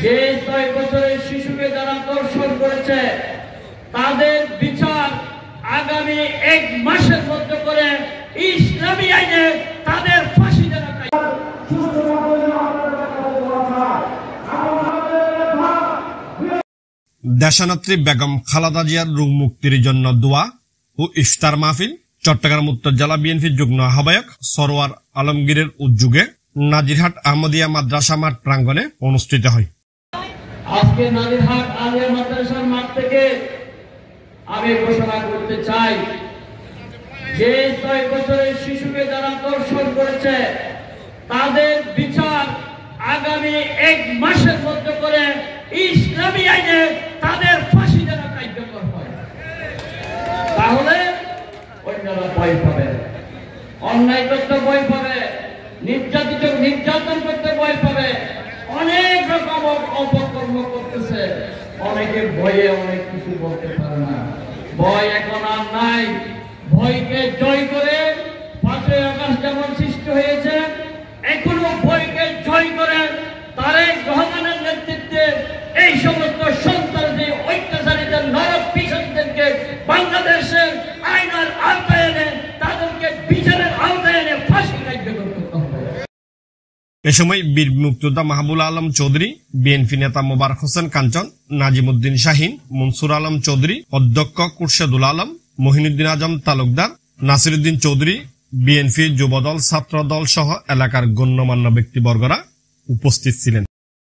যে 6 বছরের শিশুকে যারা ধর্ষণ করেছে তাদের বিচার আগামী 1 মাসের মধ্যে করে ইসলামী আইনে তাদের ফাঁসি দেওয়া চাই। দেশনেত্রী বেগম খালেদা জিয়ার রোগ মুক্তির জন্য দোয়া ও ইফতার মাহফিল চট্টগ্রাম উত্তর জেলা বিএনপির যুগ্ম আহ্বায়ক সরোয়ার আলমগীরের উদ্যোগে নাজিরহাট আহমদিয়া মাদ্রাসা মাঠ প্রাঙ্গণে অনুষ্ঠিত হয়। আজকে নাজিরহাট আলিয়া মাদ্রাসার মাঠ থেকে আমি ঘোষণা করতে চাই, যে 6 বছরের শিশুকে যারা ধর্ষণ করেছে তাদের বিচার আগামী 1 মাসের মধ্যে করে ইসলামী আইনে তাদের ফাঁসি দেওয়া কার্যকর হয়। তাহলে অন্যরা ভয় পাবে, অন্যায় করতে ভয় পাবে, নির্যাতন করতে ভয় পাবে, অনেক রকম অপকর্ম করতেছে। অনেকে ভয়ে অনেক কিছু বলতে পারে না। ভয় এখন আর নাই। ভয়কে জয় করে 5ই আগস্ট যেমন সৃষ্টি হয়েছে, এখনো ভয়কে জয় করে তারেক রহমানের নেতৃত্বে এই সমস্ত সন্ত্রাসী অত্যাচারীদের নরক পিছনদেরকে বাংলাদেশের আইনের আওতায় এনে তাদেরকে বিচারের আওতায় এনে ফাঁসি কার্যকর করতে হবে। এ সময় বীর মুক্তিযোদ্ধা মাহবুব আলম চৌধুরী, বিএনপি নেতা মোবারক হোসেন কাঞ্চন, নাজিমুদ্দিন শাহিন, মনসুর আলম চৌধুরী, অধ্যক্ষ খুরশেদুল আলম, মহিনুদ্দিন আজম তালুকদার, নাসিরউদ্দিন চৌধুরী, বিএনপি যুবদল, ছাত্রদল সহ এলাকার গণ্যমান্য ব্যক্তিবর্গরা উপস্থিত ছিলেন।